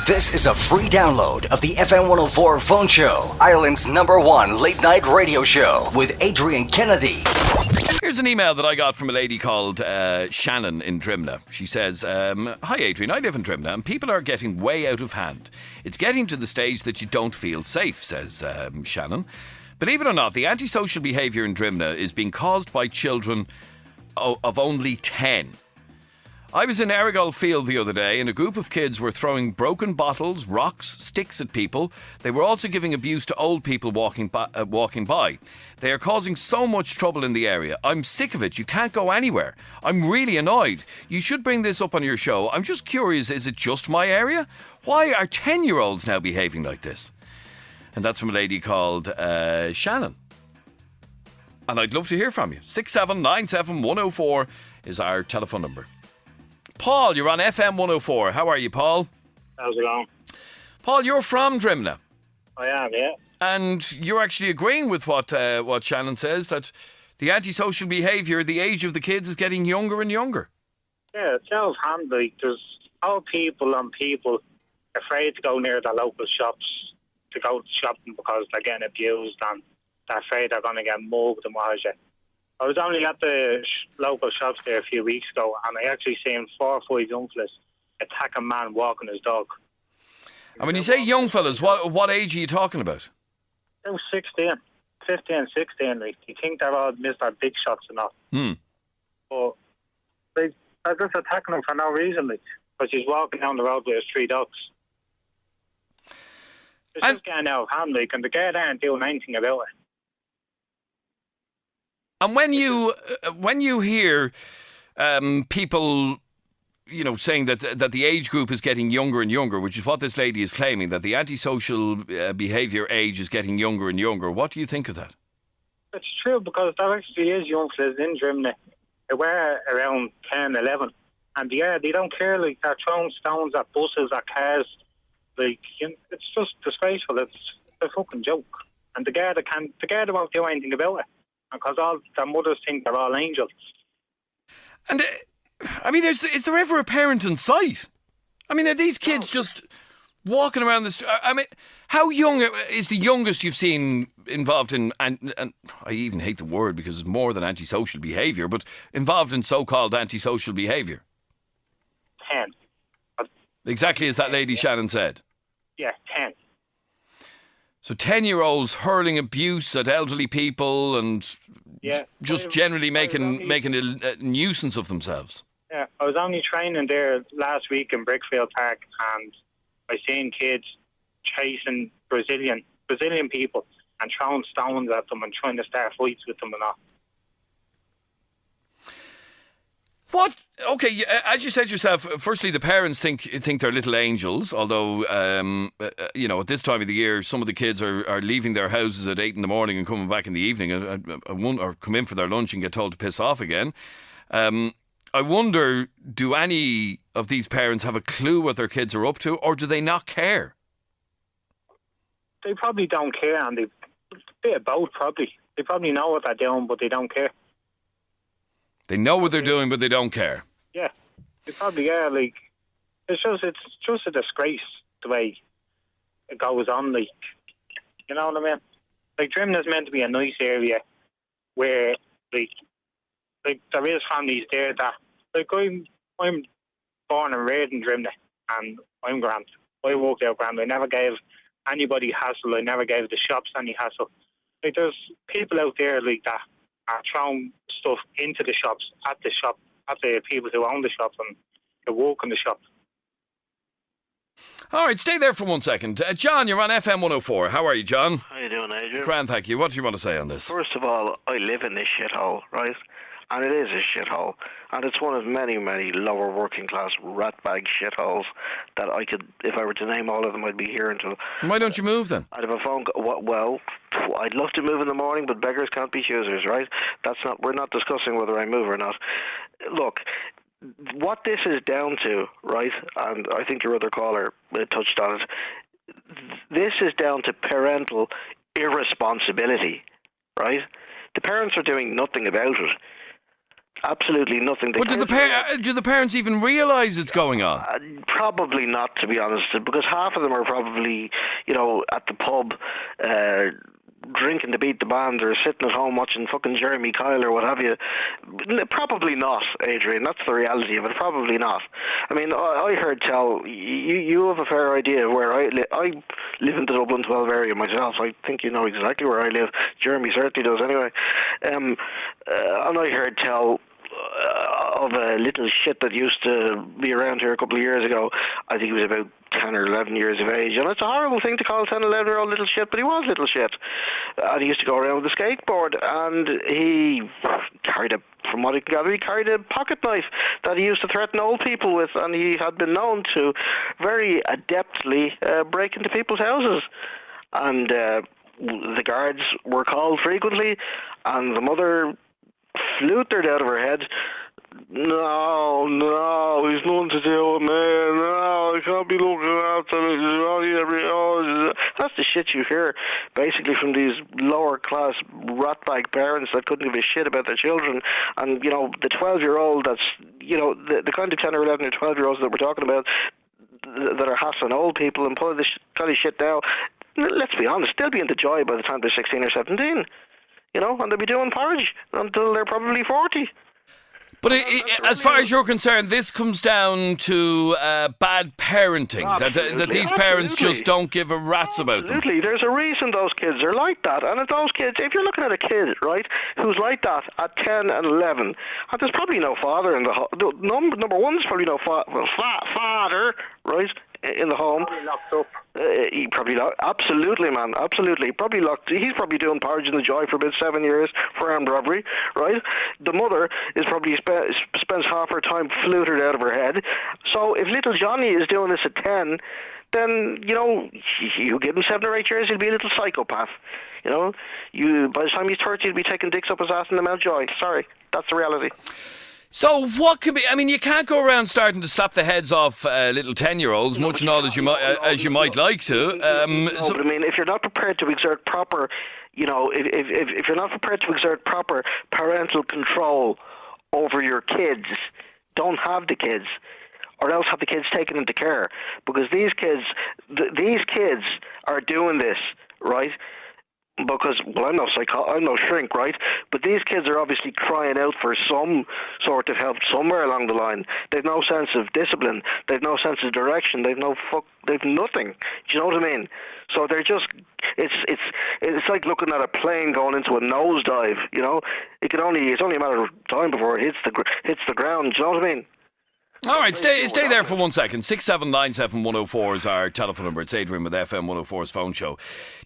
This is a free download of the FM104 Phone Show, Ireland's #1 late-night radio show with Adrian Kennedy. Here's an email that I got from a lady called Shannon in Drimnagh. She says, Hi Adrian, I live in Drimnagh and people are getting way out of hand. It's getting to the stage that you don't feel safe, says Shannon. Believe it or not, the antisocial behaviour in Drimnagh is being caused by children of only 10. I was in Errigal Field the other day and a group of kids were throwing broken bottles, rocks, sticks at people. They were also giving abuse to old people walking by. They are causing so much trouble in the area. I'm sick of it. You can't go anywhere. I'm really annoyed. You should bring this up on your show. I'm just curious, is it just my area? Why are 10-year-olds now behaving like this? And that's from a lady called Shannon. And I'd love to hear from you. 6797104 is our telephone number. Paul, you're on FM104. How are you, Paul? How's it going? Paul, you're from Drimnagh. I am, yeah. And you're actually agreeing with what Shannon says, that the antisocial behaviour, the age of the kids is getting younger and younger. Yeah, it's self-handling. There's all people afraid to go near the local shops, to go shopping because they're getting abused and they're afraid they're going to get mugged and what have you. I was only at the local shops there a few weeks ago and I actually seen 4 or 5 young fellas attack a man walking his dog. And when you say young fellas, what age are you talking about? They were 16, 15, 16. Like, you think they're all Mr. Big Shots and all. But they're just attacking him for no reason, like, because he's walking down the road with his 3 dogs. It's just getting out of hand, like, and the guy aren't doing anything about it. And when you hear people, saying that the age group is getting younger and younger, which is what this lady is claiming, that the antisocial behaviour age is getting younger and younger, what do you think of that? It's true, because there actually is young fellas in Drimnagh. They were around 10, 11, and they don't care. Like, they're throwing stones at buses, at cars. Like, it's just disgraceful. It's a fucking joke. And the guard won't do anything about it, because all their mothers think they're all angels. And is there ever a parent in sight? I mean, are these kids just walking around the street? I mean, how young is the youngest you've seen involved in, and I even hate the word because it's more than antisocial behaviour, but involved in so-called antisocial behaviour? 10. Exactly as that lady Shannon said? Yeah, 10. So 10-year-olds hurling abuse at elderly people and just generally making a nuisance of themselves. Yeah, I was only training there last week in Brickfield Park, and I seen kids chasing Brazilian people and throwing stones at them and trying to start fights with them and all. What? Okay, as you said yourself, firstly, the parents think they're little angels, although, at this time of the year, some of the kids are leaving their houses at 8 in the morning and coming back in the evening, or come in for their lunch and get told to piss off again. I wonder, do any of these parents have a clue what their kids are up to, or do they not care? They probably don't care, and a bit of both, probably. They probably know what they're doing, but they don't care. They know what they're doing, but they don't care. Yeah, they probably are. Like, it's just a disgrace the way it goes on. Like, you know what I mean? Like, Drimnagh's meant to be a nice area where, like there is families there that, like, I'm born and reared in Drimnagh, and I'm grand. I worked out grand. I never gave anybody hassle. I never gave the shops any hassle. Like, there's people out there like that are throwing stuff into the shops, at the people who own the shops and who work in the shop. All right, stay there for 1 second. John, you're on FM104. How are you, John? How you doing, Adrian? Grand, thank you. What do you want to say on this? First of all, I live in this shithole, right? And it is a shithole. And it's one of many, many lower working class ratbag shitholes that I could, if I were to name all of them, I'd be here until... Why don't you move then? I'd have a phone call. Well, I'd love to move in the morning, but beggars can't be choosers, right? We're not discussing whether I move or not. Look, what this is down to, right, and I think your other caller touched on it, this is down to parental irresponsibility, right? The parents are doing nothing about it. absolutely nothing. But do the parents even realise it's going on? Probably not, to be honest, because half of them are probably, at the pub, drinking to beat the band, or sitting at home watching fucking Jeremy Kyle or what have you. Probably not, Adrian. That's the reality of it. Probably not. I mean, I heard tell, you have a fair idea of where I live. I live in the Dublin 12 area myself. I think you know exactly where I live. Jeremy certainly does anyway. And I heard tell of a little shit that used to be around here a couple of years ago. I think he was about 10 or 11 years of age, and it's a horrible thing to call 10, 11-year-old little shit, but he was little shit. And he used to go around with a skateboard, and he carried from what I can gather, he carried a pocket knife that he used to threaten old people with, and he had been known to very adeptly break into people's houses. And the guards were called frequently, and the mother flutered out of her head, No, he's nothing to do with me. No, I can't be looking after me. That's the shit you hear, basically, from these lower class ratbag parents that couldn't give a shit about their children. And, the 12-year-old that's, the kind of 10 or 11 or 12-year-olds that we're talking about that are hassling old people and pulling this kind of shit down, let's be honest, they'll be into joy by the time they're 16 or 17. And they'll be doing porridge until they're probably 40. But as far as you're concerned, this comes down to bad parenting, that these parents just don't give a rat's about them. Absolutely. There's a reason those kids are like that. And if those kids, if you're looking at a kid, right, who's like that at 10 and 11, and there's probably no father in the home. Number one, there's probably no father, right, in the home. Probably locked up. He probably absolutely, man, absolutely. Probably locked. He's probably doing porridge in the joy for about 7 years for armed robbery, right? The mother is probably spends half her time flutered out of her head. So if little Johnny is doing this at 10, then you give him 7 or 8 years, he'll be a little psychopath. By the time he's 30, he'll be taking dicks up his ass in the Mount Joy. Sorry, that's the reality. So what can be? I mean, you can't go around starting to slap the heads off little 10-year-olds, much and all as you might like to. But I mean, if you're not prepared to exert proper, if you're not prepared to exert proper parental control over your kids, don't have the kids, or else have the kids taken into care, because these kids are doing this, right? Because, I'm no shrink, right? But these kids are obviously crying out for some sort of help somewhere along the line. They've no sense of discipline. They've no sense of direction. They've nothing. Do you know what I mean? So they're just, it's like looking at a plane going into a nosedive. It's only a matter of time before it hits the ground. Do you know what I mean? All right, stay there for 1 second. 6797104 is our telephone number. It's Adrian with FM104's phone show.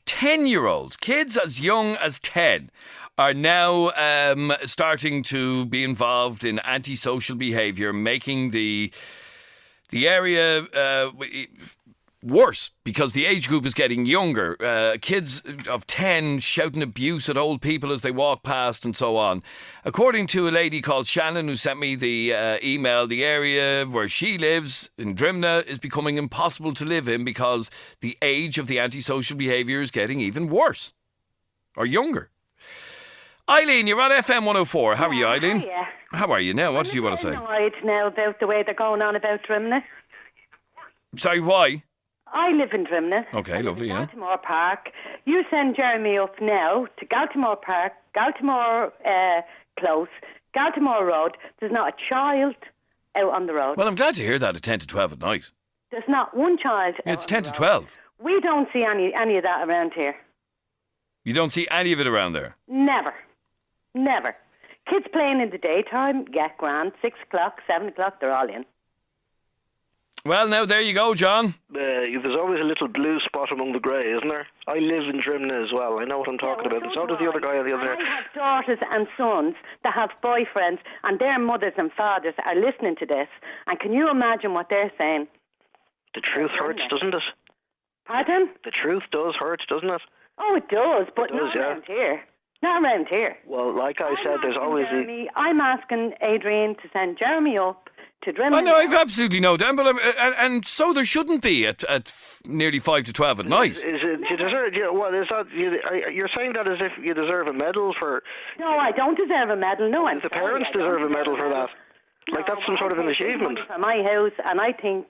10-year-olds, kids as young as 10, are now starting to be involved in antisocial behaviour, making the area worse because the age group is getting younger. Kids of 10 shouting abuse at old people as they walk past and so on. According to a lady called Shannon who sent me the email, the area where she lives in Drimnagh is becoming impossible to live in because the age of the antisocial behaviour is getting even worse or younger. Eileen, you're on FM104. How are you, Eileen? Hiya. How are you now? What did you want to say? I'm annoyed now about the way they're going on about Drimnagh. Sorry, why? I live in Drimnagh. Okay, lovely, yeah. Galtimore Park. You send Jeremy up now to Galtimore Park, Galtimore Close, Galtimore Road. There's not a child out on the road. Well, I'm glad to hear that at 10 to 12 at night. There's not one child out It's on 10 the to road. 12. We don't see any of that around here. You don't see any of it around there? Never. Kids playing in the daytime, get grand. 6 o'clock, 7 o'clock, they're all in. Well, now, there you go, John. There's always a little blue spot among the grey, isn't there? I live in Drimnagh as well. I know what I'm talking about. And so does the other guy on the other end. I have daughters and sons that have boyfriends, and their mothers and fathers are listening to this. And can you imagine what they're saying? The truth hurts, doesn't it? Pardon? The truth does hurt, doesn't it? Oh, it does, but not around here. Not around here. Well, like I said, there's always... I'm asking Adrian to send Jeremy up to Drimnagh. I know, I've absolutely no doubt, but and so there shouldn't be at nearly 5 to 12 at night. Is it, you deserve, what is that? You're saying that as if you deserve a medal for... No, I don't deserve a medal. No, The parents deserve a medal for that. Like, that's some sort of an achievement. For my house, and I think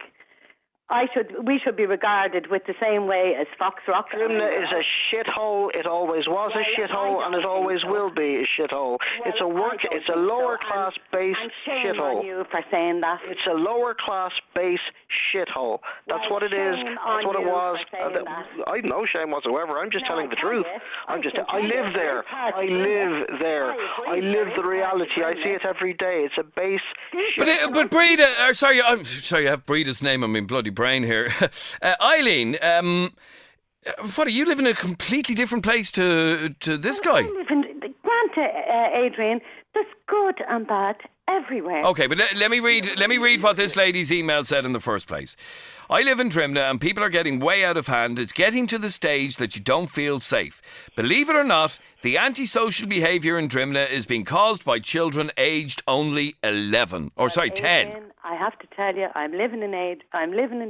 we should be regarded with the same way as Foxrock. Drimnagh is a shithole. It always was a shithole, and it always will be a shithole. It's a lower class base shithole. On you for saying that. It's a lower class base shithole. That's what it is. That's what it was. I no shame whatsoever. I'm just telling the truth. I live there. I live the reality. I see it every day. It's a base. But Breda, sorry, I'm sorry, I have Breda's name on my bloody brain here. Eileen, what are you living in a completely different place to this guy? Adrian, there's good and bad everywhere. Okay, but let me read what this lady's email said in the first place. I live in Drimnagh and people are getting way out of hand. It's getting to the stage that you don't feel safe. Believe it or not, the antisocial behaviour in Drimnagh is being caused by children aged only 11. Or sorry, 10. Adrian, I have to tell you, I'm living in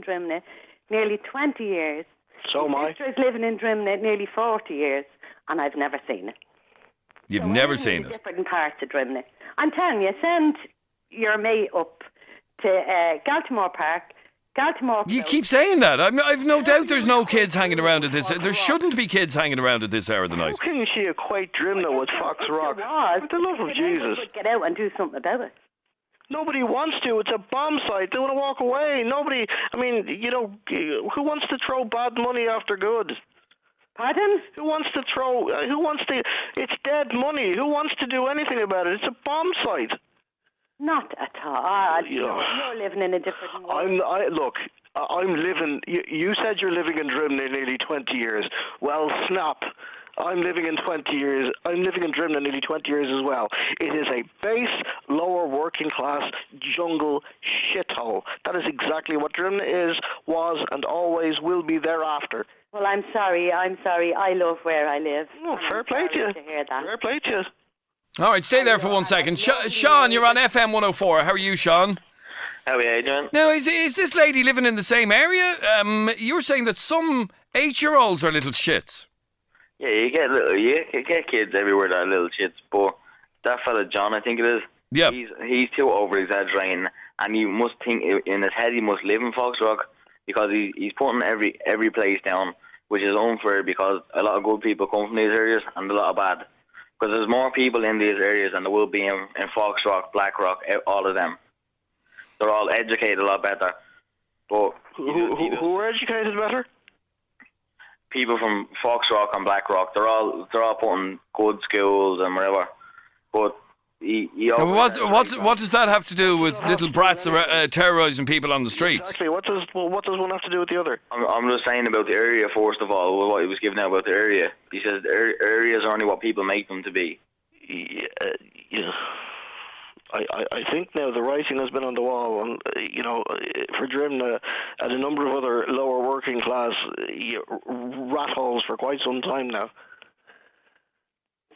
Drimnagh nearly 20 years. So am I. My sister is living in Drimnagh nearly 40 years, and I've never seen it. You've never seen it? Different parts of Drimnagh. I'm telling you, send your mate up to Galtimore Park. You keep saying that. I've no doubt there's no kids hanging around at this. There shouldn't be kids hanging around at this hour of the night. How can she equate Drimnagh with Fox Rock? For the love of Jesus. Get out and do something about it. Nobody wants to. It's a bomb site. They want to walk away. Nobody. I mean, who wants to throw bad money after good? Pardon? Who wants to? It's dead money. Who wants to do anything about it? It's a bomb site. Not at all. You're living in a different world. I'm living... You said you're living in Drimnagh nearly 20 years. Well, snap. I'm living in 20 years. I'm living in Drimnagh nearly 20 years as well. It is a base, lower working class jungle shithole. That is exactly what Drimnagh is, was, and always will be thereafter. Well, I'm sorry. I love where I live. Oh, fair play to you. Hear that. Fair play to you. All right, stay there for 1 second. Sean, you're on FM104. How are you, Sean? How are you doing? Now, is this lady living in the same area? You were saying that some 8-year-olds are little shits. Yeah, you get kids everywhere that are little shits, but that fella John, I think it is. Yeah. He's too over exaggerating, and you must think in his head he must live in Foxrock because he's putting every place down, which is unfair because a lot of good people come from these areas and a lot of bad. Because there's more people in these areas than there will be in Foxrock, Blackrock, all of them. They're all educated a lot better. But who are educated better? People from Foxrock and Blackrock, they're all putting good schools and whatever. But what does that have to do with little brats terrorising people on the streets? Exactly. What does one have to do with the other? I'm just saying about the area first of all. What he was giving out about the area. He says areas are only what people make them to be. Yeah. I think now the writing has been on the wall, and for Drimnagh and a number of other lower working class rat holes for quite some time now.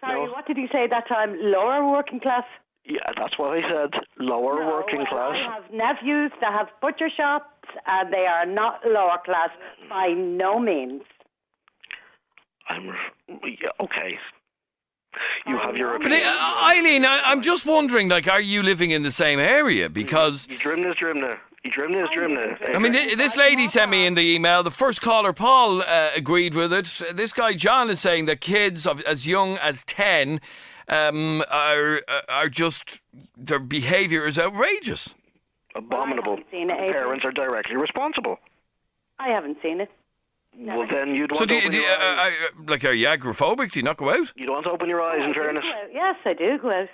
Sorry, what did you say that time? Lower working class? Yeah, that's what I said. Lower working class. I have nephews that have butcher shops, and they are not lower class by no means. Okay. You have your But opinion. Eileen, I'm just wondering, are you living in the same area? Because Drimnagh is Drimnagh. Drimnagh is Drimnagh. I mean, this lady sent me in the email. The first caller, Paul, agreed with it. This guy, John, is saying that kids as young as 10 are just, their behaviour is outrageous. Abominable. Parents are directly responsible. I haven't seen it. No. Well, then you'd want so to open your eyes. Are you agoraphobic? Do you not go out? You'd want to open your eyes, in fairness. Yes, I do go out.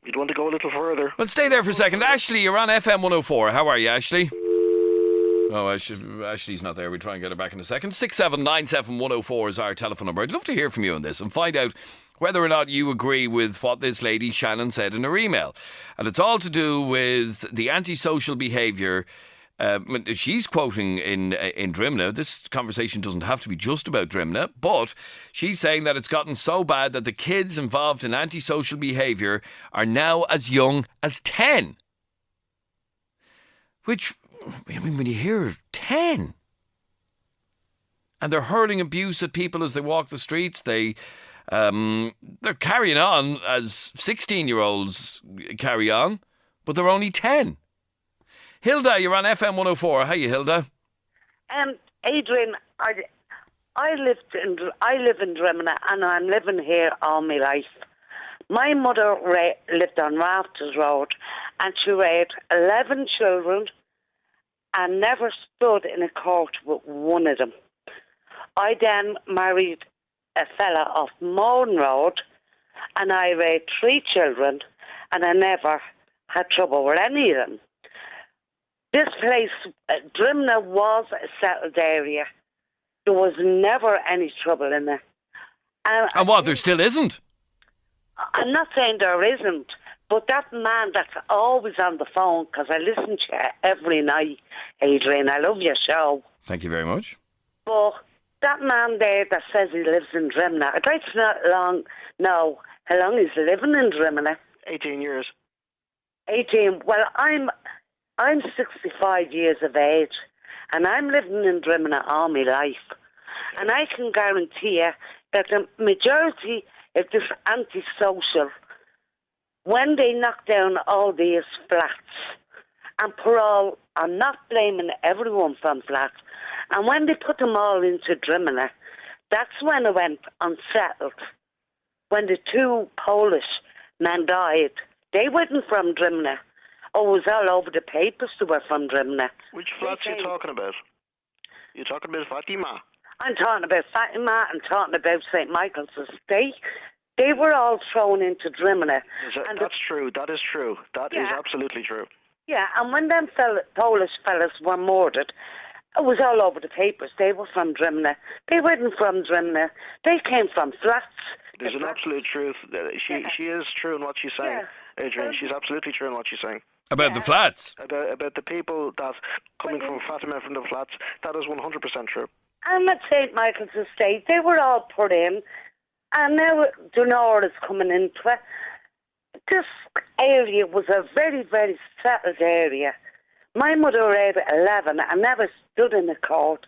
You'd want to go a little further. Well, stay there for a second. Ashley, you're on FM104. How are you, Ashley? Oh, Ashley's not there. We'll try and get her back in a second. 6797104 is our telephone number. I'd love to hear from you on this and find out whether or not you agree with what this lady Shannon said in her email. And it's all to do with the antisocial behaviour. She's quoting in Drimnagh. This conversation doesn't have to be just about Drimnagh, but she's saying that it's gotten so bad that the kids involved in antisocial behaviour are now as young as 10. Which, I mean, when you hear 10, and they're hurling abuse at people as they walk the streets, they're carrying on as 16-year-olds carry on, but they're only 10. Hilda, you're on FM104. How are you, Hilda? Adrian, I live in Drimnagh, and I'm living here all my life. My mother lived on Rafters Road, and she raised 11 children and never stood in a court with one of them. I then married a fella off Mourne Road, and I raised 3 children, and I never had trouble with any of them. This place, Drimnagh, was a settled area. There was never any trouble in it. And what, there still isn't? I'm not saying there isn't, but that man that's always on the phone, because I listen to you every night, Adrian, I love your show. Thank you very much. But that man there that says he lives in Drimnagh, I'd like to know how long he's living in Drimnagh. 18 years. 18. Well, I'm 65 years of age, and I'm living in Drimnagh all my life. And I can guarantee you that the majority of this Antisocial, when they knock down all these flats and put all, I'm not blaming everyone from flats, and when they put them all into Drimnagh, that's when it went unsettled. When the 2 Polish men died, they weren't from Drimnagh. Oh, it was all over the papers they were from Drimnagh. Which flats are you talking about? You're talking about Fatima? I'm talking about Fatima, I'm talking about St. Michael's Estate. They were all thrown into Drimnagh. That's true, that is true. That is absolutely true. Yeah, and when them Polish fellas were murdered, it was all over the papers. They were from Drimnagh. They weren't from Drimnagh. They came from flats. There's an absolute truth. She is true in what she's saying, Adrian. She's absolutely true in what she's saying. About the flats? About the people that coming from Fatima from the flats. That is 100% true. And at St. Michael's Estate, they were all put in, and now Dunor is coming into it. This area was a very, very settled area. My mother raised 11 and never stood in the court.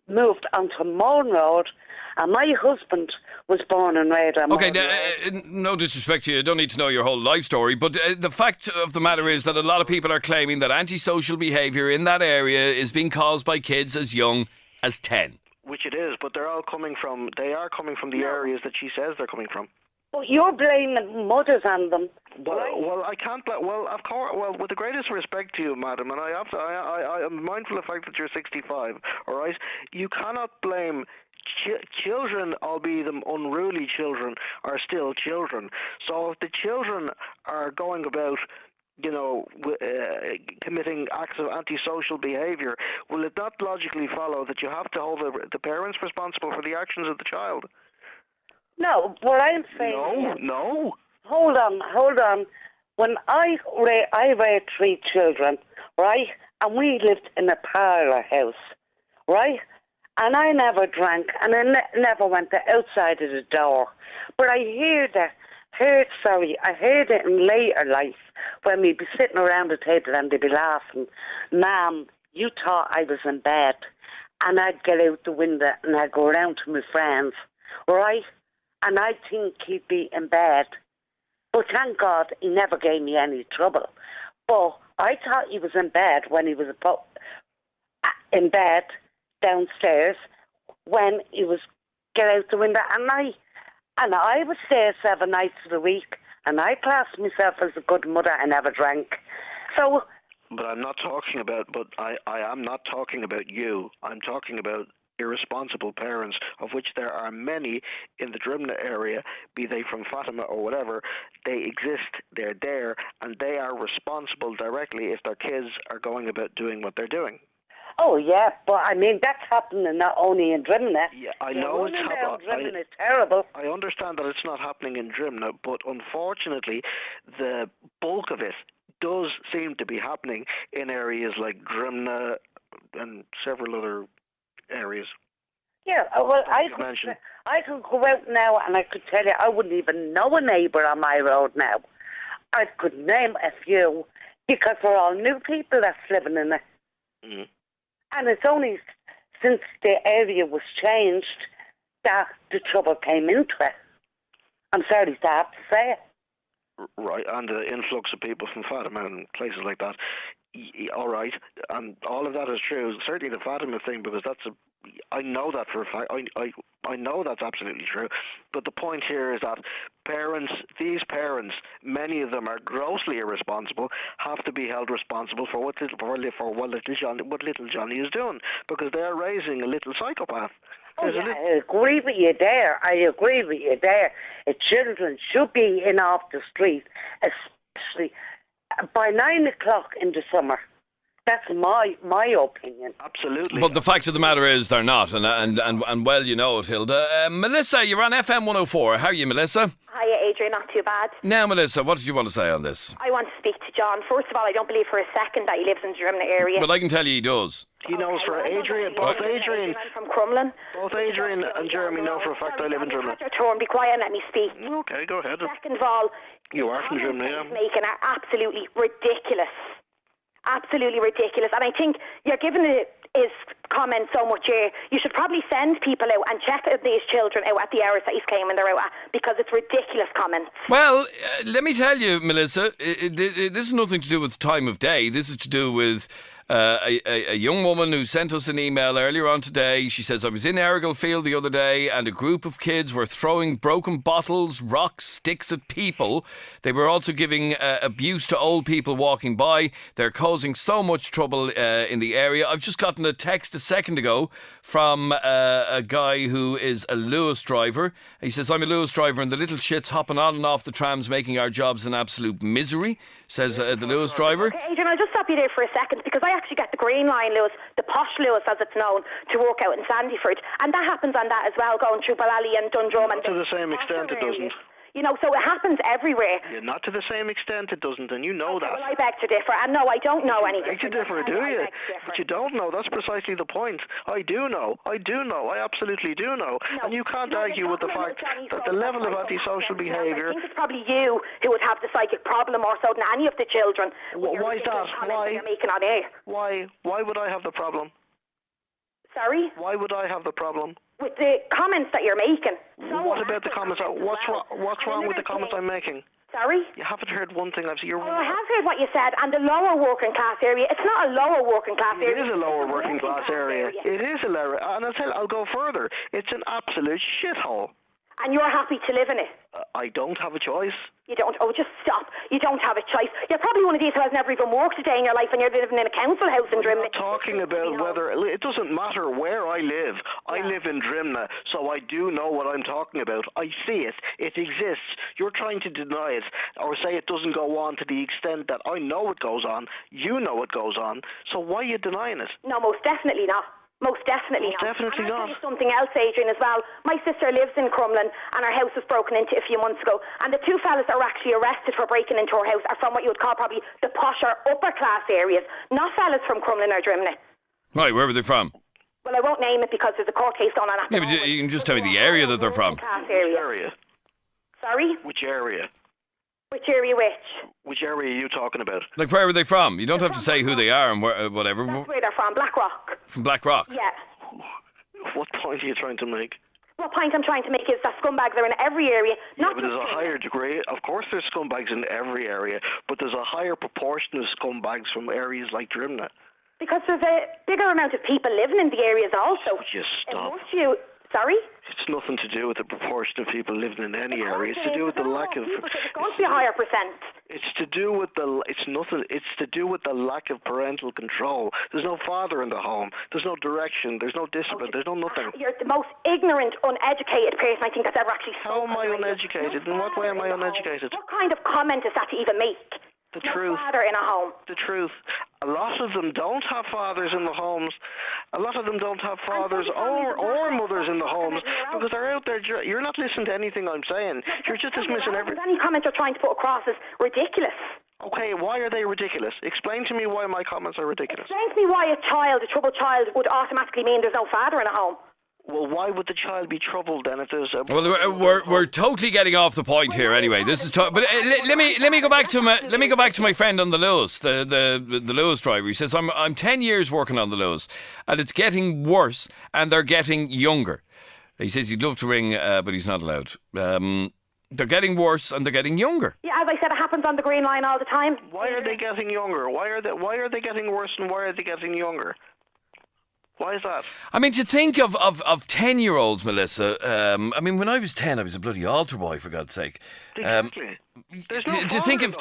Moved onto Mourne Road, and my husband was born and raised on Mourne Road. No disrespect to you, I don't need to know your whole life story, but the fact of the matter is that a lot of people are claiming that antisocial behaviour in that area is being caused by kids as young as 10. Which it is, but they are coming from the areas that she says they're coming from. But you're blaming mothers on them. Well, I can't. Well, of course. Well, with the greatest respect to you, madam, and I am mindful of the fact that you're 65. All right, you cannot blame children, albeit them unruly children, are still children. So if the children are going about, committing acts of antisocial behaviour, will it not logically follow that you have to hold the parents responsible for the actions of the child? No, what I'm saying. No. Hold on. When I raised 3 children, right, and we lived in a parlour house, right, and I never drank, and I never went outside of the door. But I heard it in later life when we'd be sitting around the table and they'd be laughing. Ma'am, you thought I was in bed, and I'd get out the window and I'd go around to my friends, right? And I'd think he'd be in bed. But thank God he never gave me any trouble. But I thought he was in bed when he was in bed downstairs when he was get out the window. And I was there 7 nights of the week, and I classed myself as a good mother. I never drank. So. But I'm not talking about. But I am not talking about you. I'm talking about irresponsible parents, of which there are many in the Drimnagh area, be they from Fatima or whatever. They exist, they're there, and they are responsible directly if their kids are going about doing what they're doing. Oh yeah, but I mean that's happening not only in Drimnagh. Yeah, I know it's happening. Drimnagh is terrible. I understand that it's not happening in Drimnagh, but unfortunately the bulk of it does seem to be happening in areas like Drimnagh and several other areas. Yeah, well, I could go out now and I could tell you I wouldn't even know a neighbour on my road now. I could name a few because we're all new people that's living in it. Mm. And it's only since the area was changed that the trouble came into it. I'm sorry to have to say it. Right, and the influx of people from Fatima and places like that. All right, and all of that is true. Certainly the Fatima thing, because I know that for a fact. I know that's absolutely true. But the point here is that these parents, many of them are grossly irresponsible, have to be held responsible for what little Johnny is doing, because they are raising a little psychopath. Oh, yeah, I agree with you there. Children should be in off the street, especially by 9 o'clock in the summer. That's my opinion. Absolutely. But the fact of the matter is they're not, and well, you know it, Hilda. Melissa, you're on FM104. How are you, Melissa? Hiya, Adrian. Not too bad. Now, Melissa, what did you want to say on this? I want to speak to John. First of all, I don't believe for a second that he lives in the Drimnagh area. But I can tell you he does. He knows for Adrian, both Adrian. I'm from Crumlin. Both Adrian and Jeremy know for a fact I live in Drimnagh. Your turn, be quiet and let me speak. Okay, go ahead. Second of all, You are from Drimnagh, yeah. making are absolutely ridiculous. Absolutely ridiculous. And I think you're giving his comments so much air. You should probably send people out and check these children out at the hours that he's claiming they're out at, because it's ridiculous comments. Well, let me tell you, Melissa, this is nothing to do with time of day. This is to do with a young woman who sent us an email earlier on today. She says, I was in Errigalfield the other day and a group of kids were throwing broken bottles, rocks, sticks at people. They were also giving abuse to old people walking by. They're causing so much trouble in the area. I've just gotten a text a second ago from a guy who is a Lewis driver. He says, I'm a Lewis driver and the little shit's hopping on and off the trams, making our jobs an absolute misery, says the Lewis driver. Okay, Adrian, I'll just stop you there for a second, because I actually get the Green Line Lewis, the posh Lewis as it's known, to work out in Sandyford, and that happens on that as well, going through Ballally and Dundrum. Not to the same extent it doesn't. You know, so it happens everywhere. Yeah, not to the same extent it doesn't, and you know that. Well, I beg to differ, and no, I don't know any different. You differ, do you? But you don't know. That's precisely the point. I do know. I absolutely do know. No, and you can't argue with the fact that the level of antisocial behaviour... I think it's probably you who would have the psychic problem more so than any of the children. Why is that? Why? You're making on air. Why would I have the problem? Sorry? Why would I have the problem? With the comments that you're making. What about the comments? What's wrong with the comments I'm making? Sorry? You haven't heard one thing I've said. I have heard what you said, and the lower working class area. It's not a lower working class area. It is a lower working class area. It is a lower, and I'll go further. It's an absolute shithole. And you're happy to live in it? I don't have a choice. You don't? Oh, just stop. You don't have a choice. You're probably one of these who has never even worked a day in your life and you're living in a council house in Drimnagh. I'm not talking about whether... It doesn't matter where I live. I live in Drimnagh, so I do know what I'm talking about. I see it. It exists. You're trying to deny it or say it doesn't go on to the extent that I know it goes on. You know it goes on. So why are you denying it? No, most definitely not. Most definitely not. Definitely not. I'll tell you something else, Adrian, as well. My sister lives in Crumlin and her house was broken into a few months ago, and the two fellas that were actually arrested for breaking into her house are from what you would call probably the posher upper class areas, not fellas from Crumlin or Drimnagh. Right, where were they from? Well, I won't name it because there's a court case going on at the moment. But you can just tell me the area that they're from. Class Which area? Sorry? Which area? Which area which? Which area are you talking about? Like, where were they from? You don't have to say who they are and whatever. That's where they're from, Blackrock. From Blackrock? Yeah. What point are you trying to make? What point I'm trying to make is that scumbags are in every area. But there's a higher degree. Of course there's scumbags in every area, but there's a higher proportion of scumbags from areas like Drimnagh. Because there's a bigger amount of people living in the areas also. Just stop. Sorry? It's nothing to do with the proportion of people living in any area. It's to do with the lack of... It's going to be a higher percent. It's to do with the... It's nothing. It's to do with the lack of parental control. There's no father in the home. There's no direction. There's no discipline. There's no nothing. You're the most ignorant, uneducated person I think that's ever actually spoken. How am I uneducated? In what way am I uneducated? What kind of comment is that to even make? The truth. Father in a home. The truth. A lot of them don't have fathers in the homes. A lot of them don't have fathers or mothers in the homes because they're out there. You're not listening to anything I'm saying. You're just dismissing everything. Any comment you're trying to put across is ridiculous. Okay, why are they ridiculous? Explain to me why my comments are ridiculous. Explain to me why a troubled child, would automatically mean there's no father in a home. Well, why would the child be troubled then if there's a... Well, we're totally getting off the point here. Anyway, this is but let me go back to my friend on the Lewis, the Lewis driver. He says I'm 10 years working on the Lewis, and it's getting worse, and they're getting younger. He says he'd love to ring, but he's not allowed. They're getting worse and they're getting younger. Yeah, as I said, it happens on the Green Line all the time. Why are they getting younger? Why are they getting worse and why are they getting younger? Why is that? I mean, to think of 10-year-olds, Melissa. I mean, when I was 10, I was a bloody altar boy, for God's sake. Exactly. To think of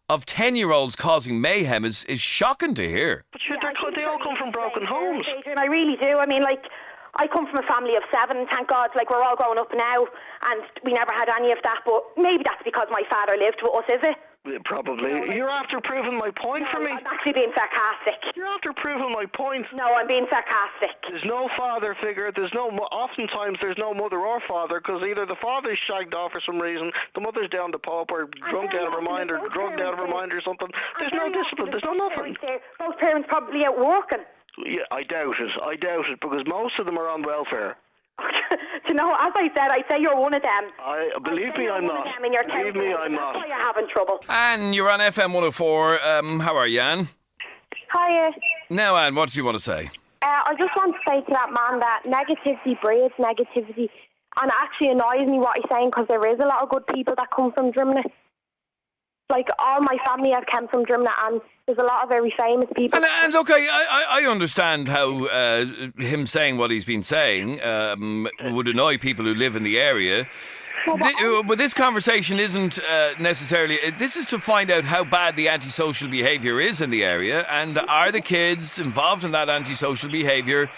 10-year-olds causing mayhem is shocking to hear. But sure, they all come from broken homes. Adrian, I really do. I mean, like, I come from a family of 7, thank God. Like, we're all grown up now, and we never had any of that. But maybe that's because my father lived with us, is it? Probably. You're after proving my point for me. I'm actually being sarcastic. You're after proving my point. No, I'm being sarcastic. There's no father figure. Oftentimes there's no mother or father because either the father's shagged off for some reason, the mother's down the pub or drunk out of her mind or drugged out of her mind or something. There's no discipline. There's no nothing. Both parents probably out working. Yeah, I doubt it because most of them are on welfare. You know, as I said, I'd say you're one of them. Believe me, I'm not. Believe me, I'm not. That's why you're having trouble. Anne, you're on FM104. How are you, Anne? Hiya. Now, Anne, what do you want to say? I just want to say to that man that negativity breeds negativity, and it actually annoys me what he's saying because there is a lot of good people that come from Drimnagh. Like, all my family have come from Drimnagh, and there's a lot of very famous people. And look, I understand how him saying what he's been saying would annoy people who live in the area. But this conversation isn't necessarily... This is to find out how bad the antisocial behaviour is in the area, and are the kids involved in that antisocial behaviour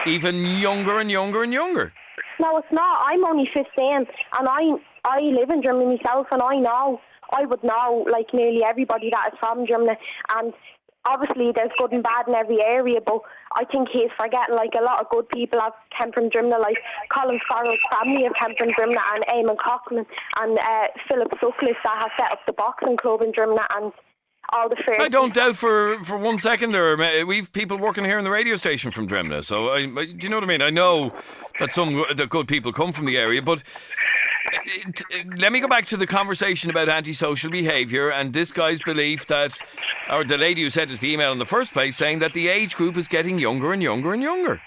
even younger and younger and younger? No, it's not. I'm only 15, and I live in Drimnagh myself, and I would know, like, nearly everybody that is from Drimnagh, and obviously there's good and bad in every area, but I think he's forgetting, like, a lot of good people have come from Drimnagh, like Colin Farrell's family have come from Drimnagh, and Eamon Coughlin and Philip Sutcliffe that have set up the boxing club in Drimnagh, and all the fair. I don't doubt for 1 second we've people working here in the radio station from Drimnagh, so do you know what I mean? I know that the good people come from the area, but let me go back to the conversation about antisocial behaviour and this guy's belief that, or the lady who sent us the email in the first place, saying that the age group is getting younger and younger and younger.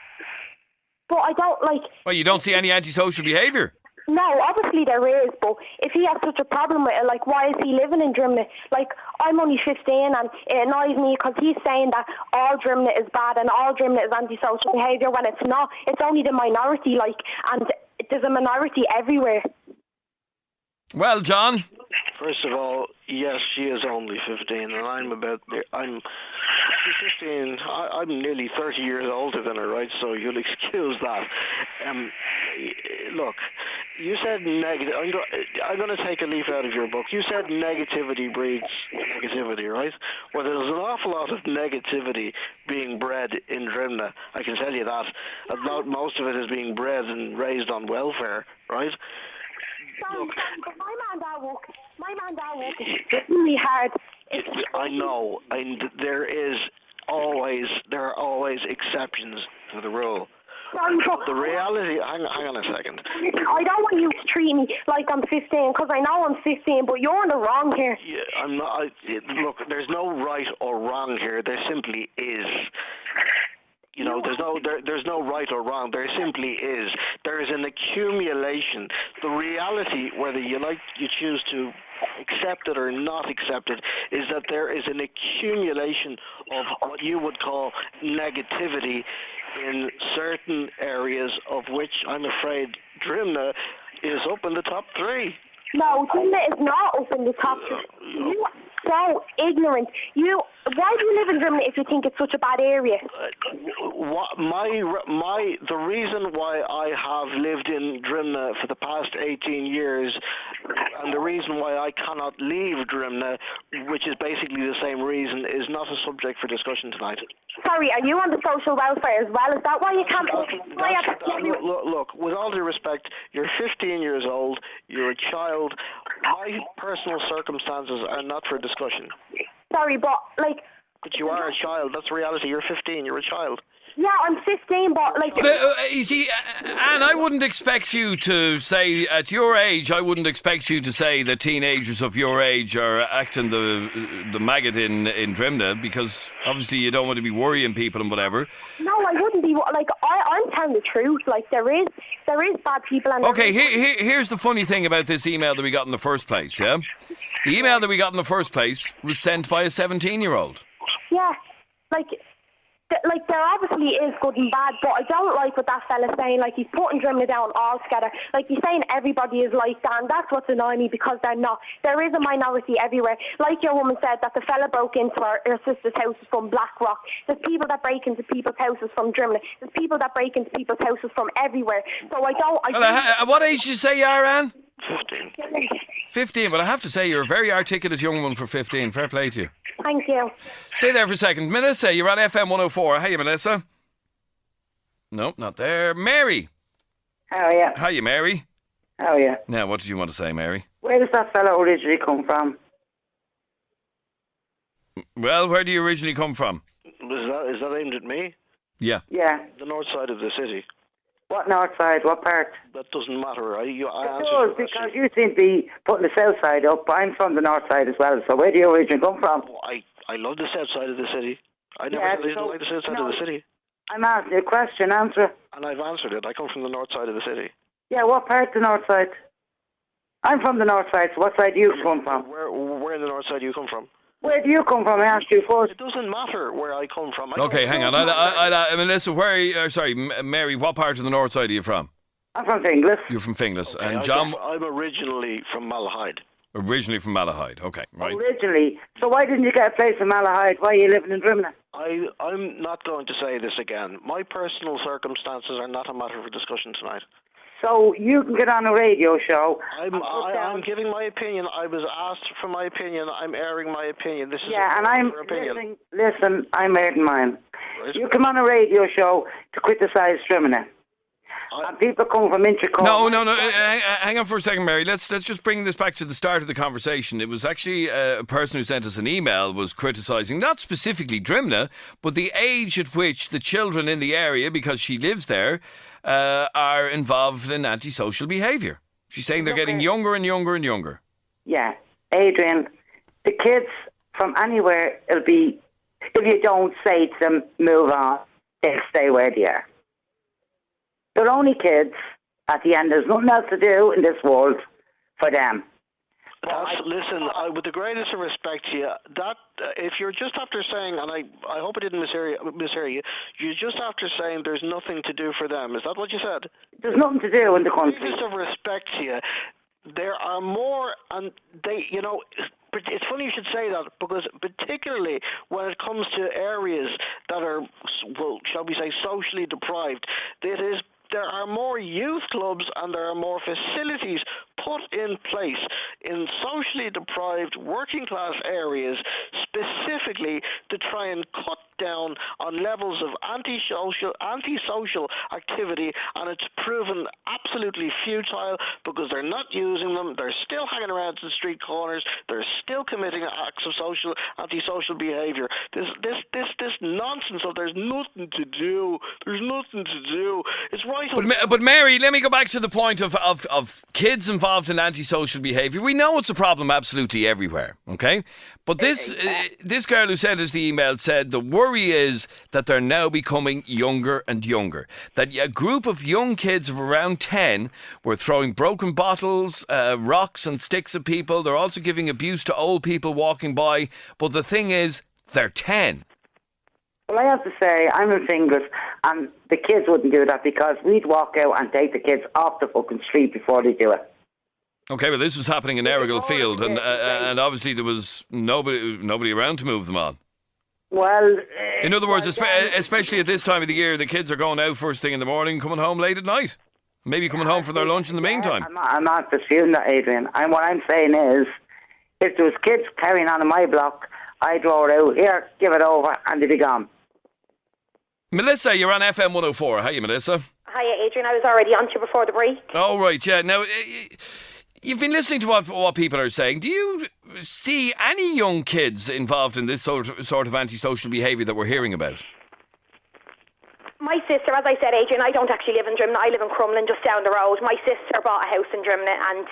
But I don't like... Well, you don't see any antisocial behaviour? No, obviously there is, but if he has such a problem with it, like, why is he living in Drimnagh? Like, I'm only 15 and it annoys me because he's saying that all Drimnagh is bad and all Drimnagh is antisocial behaviour when it's not. It's only the minority, like, and there's a minority everywhere. Well, John? First of all, yes, she is only 15, and she's 15. I'm nearly 30 years older than her, right? So you'll excuse that. Look, you said negative. I'm going to take a leaf out of your book. You said negativity breeds negativity, right? Well, there's an awful lot of negativity being bred in Drimnagh. I can tell you that. About most of it is being bred and raised on welfare, right? Look, but my man that work is really hard. I know, and there are always exceptions to the rule. The reality, hang on a second. I don't want you to treat me like I'm 15, because I know I'm 15, but you're in the wrong here. Yeah, I'm not. Look, there's no right or wrong here. There simply is. You know, there's no right or wrong. There simply is. There is an accumulation. The reality, whether you choose to accept it or not accept it, is that there is an accumulation of what you would call negativity in certain areas, of which I'm afraid Drimnagh is up in the top 3. No, Drimnagh is not up in the top 3. You are so ignorant. Why do you live in Drimnagh if you think it's such a bad area? The reason why I have lived in Drimnagh for the past 18 years, and the reason why I cannot leave Drimnagh, which is basically the same reason, is not a subject for discussion tonight. Sorry, are you on the social welfare as well? Is that why you can't... Look, with all due respect, you're 15 years old, you're a child. My personal circumstances are not for discussion. Sorry, but, like, But you are a child. That's the reality. You're 15. You're a child. Yeah, I'm 15, but like... You see, Anne, I wouldn't expect you to say, at your age, I wouldn't expect you to say that teenagers of your age are acting the maggot in Drimnagh, because obviously you don't want to be worrying people and whatever. No, I wouldn't be. Like, I'm telling the truth. Like, there is bad people. And okay, here's the funny thing about this email that we got in the first place, yeah? The email that we got in the first place was sent by a 17-year-old. Yeah, like there obviously is good and bad, but I don't like what that fella's saying. Like, he's putting Drimnagh down altogether. Like, he's saying everybody is like that, and that's what's annoying me, because they're not. There is a minority everywhere. Like your woman said, that the fella broke into her sister's house from Blackrock. There's people that break into people's houses from Drimnagh. There's people that break into people's houses from everywhere. So I don't... What age did you say you are, Anne? 15. 15, but I have to say, you're a very articulate young one for 15. Fair play to you. Thank you. Stay there for a second. Melissa, you're on FM104. Hiya, Melissa. No, not there. Mary. How are you? Hiya, Mary. How are you? Now, what did you want to say, Mary? Where does that fellow originally come from? Well, where do you originally come from? Is that aimed at me? Yeah. Yeah. The north side of the city. What north side? What part? That doesn't matter. I It answered does, your because question. you seem to be putting the south side up. I'm from the north side as well, so where do you originally come from? I love the south side of the city. I never Yeah, said I didn't like the south side of the city. I'm asking you a question, answer it. And I've answered it. I come from the north side of the city. Yeah, what part of the north side? I'm from the north side, so what side do you come from? Where in the north side do you come from? Where do you come from? I asked you first. It doesn't matter where I come from. Okay, hang on. Melissa, Mary, what part of the north side are you from? I'm from Finglas. You're from Finglas. Okay, and John? I'm originally from Malahide. Originally from Malahide. Okay, right. Originally. So why didn't you get a place in Malahide? Why are you living in Drimnagh? I'm not going to say this again. My personal circumstances are not a matter for discussion tonight. So you can get on a radio show. I'm giving my opinion. I was asked for my opinion. I'm airing my opinion. This is and I'm opinion. listen. I'm airing mine. Right. You come on a radio show to criticise Drimnagh. And people come from Inchicore. No. Hang on for a second, Mary. Let's just bring this back to the start of the conversation. It was actually a person who sent us an email was criticising not specifically Drimnagh, but the age at which the children in the area, because she lives there, are involved in antisocial behaviour. She's saying they're getting younger and younger and younger. Yeah, Adrian, the kids from anywhere, it'll be, if you don't say to them, move on, they'll stay where they are. They're only kids. At the end, there's nothing else to do in this world for them. Listen, with the greatest of respect to you, that if you're just after saying, and I hope I didn't mishear you, you're just after saying there's nothing to do for them. Is that what you said? There's nothing to do in the country. With the greatest of respect to you, there are more, and they, it's funny you should say that, because particularly when it comes to areas that are, well, shall we say, socially deprived, there are more youth clubs and there are more facilities put in place in socially deprived working class areas specifically to try and cut down on levels of antisocial activity, and it's proven absolutely futile because they're not using them. They're still hanging around in street corners. They're still committing acts of antisocial behaviour. This nonsense of there's nothing to do. There's nothing to do. It's right. But Mary, let me go back to the point of kids involved in antisocial behaviour. We know it's a problem absolutely everywhere, okay? But this girl who sent us the email said the worry is that they're now becoming younger and younger. That a group of young kids of around 10 were throwing broken bottles, rocks and sticks at people. They're also giving abuse to old people walking by. But the thing is, they're 10. Well, I have to say, I'm in Finglas, and the kids wouldn't do that because we'd walk out and take the kids off the fucking street before they do it. Okay, well, this was happening in Errigal Field, and obviously there was nobody around to move them on. Well, in other words, especially at this time of the year, the kids are going out first thing in the morning, coming home late at night. Maybe coming home for their lunch in the meantime. I'm not disputing that, Adrian. What I'm saying is, if there was kids carrying on in my block, I'd roll out, here, give it over, and they'd be gone. Melissa, you're on FM104. Hiya, Melissa. Hiya, Adrian. I was already on to you before the break. Oh, right, yeah. Now, You've been listening to what people are saying. Do you see any young kids involved in this sort of antisocial behaviour that we're hearing about? My sister, as I said, Adrian, I don't actually live in Drimnagh. I live in Crumlin, just down the road. My sister bought a house in Drimnagh and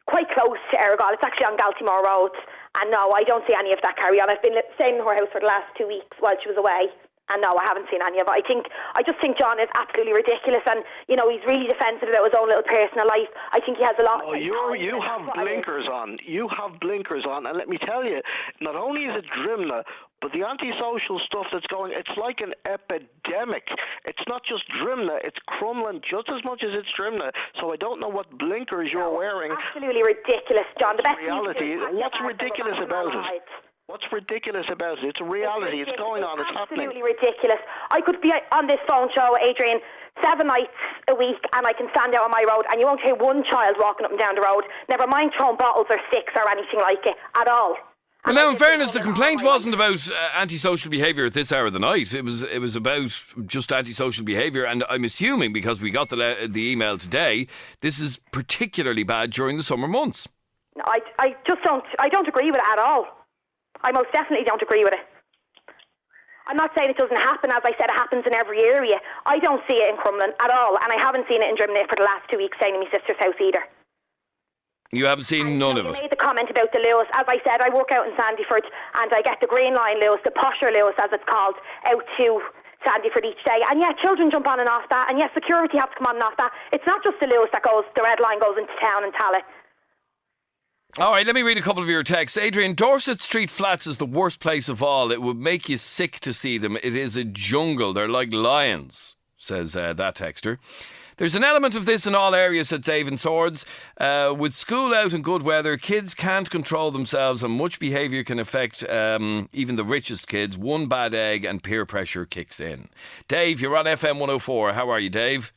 quite close to Errigal. It's actually on Galtymore Road. And no, I don't see any of that carry on. I've been staying in her house for the last 2 weeks while she was away. And no, I haven't seen any of it. I just think John is absolutely ridiculous, and you know he's really defensive about his own little personal life. I think he has a lot. Oh, you have blinkers on. You have blinkers on, and let me tell you, not only is it Drimnagh, but the antisocial stuff that's going, it's like an epidemic. It's not just Drimnagh, it's Crumlin just as much as it's Drimnagh. So I don't know what blinkers you're wearing. Absolutely ridiculous, John. The best reality. What's ridiculous about it? What's ridiculous about it? It's a reality. It's going on. It's happening. Absolutely ridiculous. I could be on this phone show, Adrian, 7 nights a week, and I can stand out on my road, and you won't hear one child walking up and down the road. Never mind throwing bottles or sticks or anything like it at all. Well, now, in fairness, the complaint wasn't about antisocial behaviour at this hour of the night. It was about just antisocial behaviour, and I'm assuming because we got the email today, this is particularly bad during the summer months. I just don't. I don't agree with it at all. I most definitely don't agree with it. I'm not saying it doesn't happen. As I said, it happens in every area. I don't see it in Crumlin at all, and I haven't seen it in Drimnagh for the last 2 weeks staying in my sister's house either. You haven't seen none of it? You made the comment about the Lewis. As I said, I work out in Sandyford, and I get the Green Line Lewis, the posher Lewis as it's called, out to Sandyford each day. And yeah, children jump on and off that, and yes, security have to come on and off that. It's not just the Lewis that goes, the red line goes into town and Tala. All right, let me read a couple of your texts. Adrian, Dorset Street flats is the worst place of all. It would make you sick to see them. It is a jungle. They're like lions, says that texter. There's an element of this in all areas, said Dave in Swords. With school out and good weather, kids can't control themselves and much behaviour can affect even the richest kids. One bad egg and peer pressure kicks in. Dave, you're on FM104. How are you, Dave?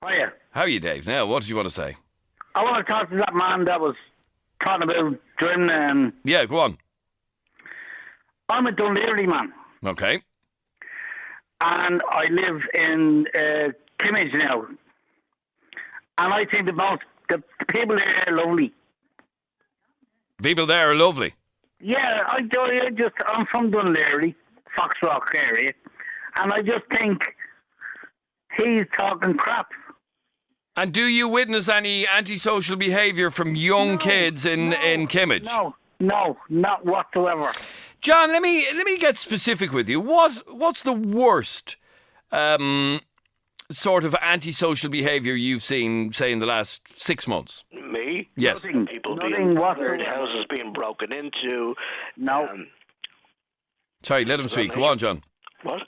Hiya. How are you, Dave? Now, what did you want to say? I want to talk to that man that was talking about Drimnagh and... Yeah, go on. I'm a Dunleary man. Okay. And I live in Kimmage now. And I think the people there are lovely. People there are lovely? Yeah, I'm from Dunleary, Foxrock area. And I just think he's talking crap. And do you witness any antisocial behaviour from young kids in Kimmage? No, not whatsoever. John, let me get specific with you. What's the worst sort of antisocial behaviour you've seen, say, in the last 6 months? Me? Yes. People being murdered, houses being broken into. No. Sorry, let him speak. Go on, John. What?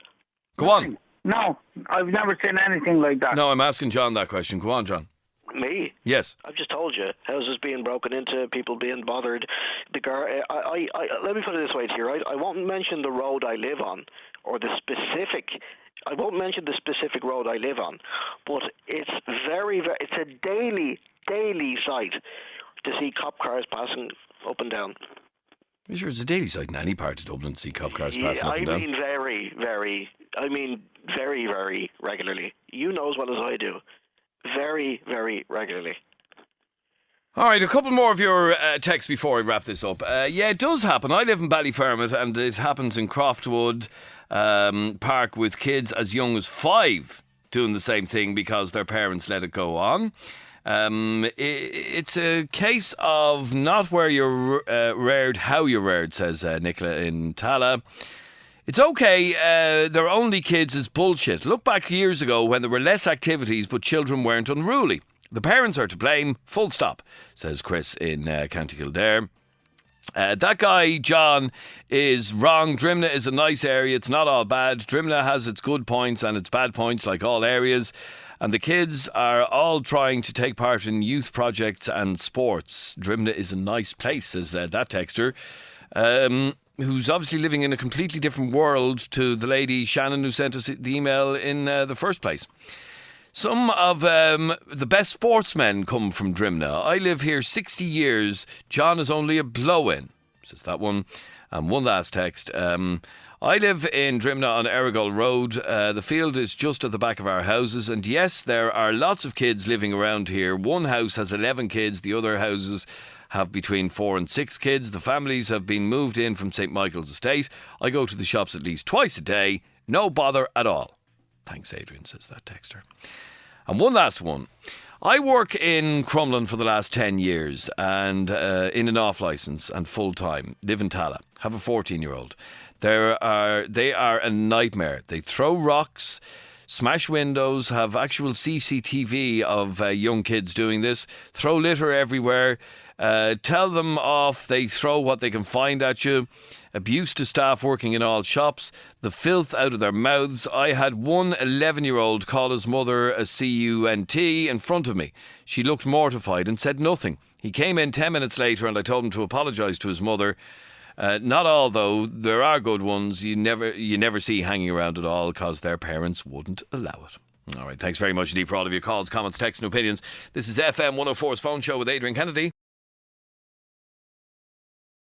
Go on. No, I've never seen anything like that. No, I'm asking John that question. Go on, John. Me? Yes. I've just told you. Houses being broken into, people being bothered. Let me put it this way to you, right? I won't mention the road I live on or I won't mention the specific road I live on, but it's it's a daily sight to see cop cars passing up and down. You sure it's a daily sight in any part of Dublin to see cop cars passing up and down? I mean very, very regularly. You know as well as I do. Very, very regularly. All right, a couple more of your texts before I wrap this up. Yeah, it does happen. I live in Ballyfermot and it happens in Croftwood Park with kids as young as 5 doing the same thing because their parents let it go on. It's a case of not where you're reared, how you're reared, says Nicola in Tala. It's okay, they're only kids is bullshit. Look back years ago when there were less activities but children weren't unruly. The parents are to blame, full stop, says Chris in County Kildare. That guy, John, is wrong. Drimnagh is a nice area. It's not all bad. Drimnagh has its good points and its bad points like all areas. And the kids are all trying to take part in youth projects and sports. Drimnagh is a nice place, says that texter. Who's obviously living in a completely different world to the lady Shannon who sent us the email in the first place. Some of the best sportsmen come from Drimnagh. I live here 60 years. John is only a blow-in, says that one. And one last text. I live in Drimnagh on Errigal Road. The field is just at the back of our houses, and yes, there are lots of kids living around here. One house has 11 kids, the other houses have between 4 and 6 kids. The families have been moved in from St Michael's Estate. I go to the shops at least twice a day. No bother at all. Thanks, Adrian, says that texter. And one last one. I work in Crumlin for the last 10 years and in an off licence and full time. Live in Tala. Have a 14-year-old. They are a nightmare. They throw rocks, smash windows, have actual CCTV of young kids doing this, throw litter everywhere, tell them off, they throw what they can find at you, abuse to staff working in all shops, the filth out of their mouths. I had one 11-year-old call his mother a cunt in front of me. She looked mortified and said nothing. He came in 10 minutes later and I told him to apologise to his mother. Not all, though. There are good ones you never see hanging around at all because their parents wouldn't allow it. All right, thanks very much indeed for all of your calls, comments, texts and opinions. This is FM 104's Phone Show with Adrian Kennedy.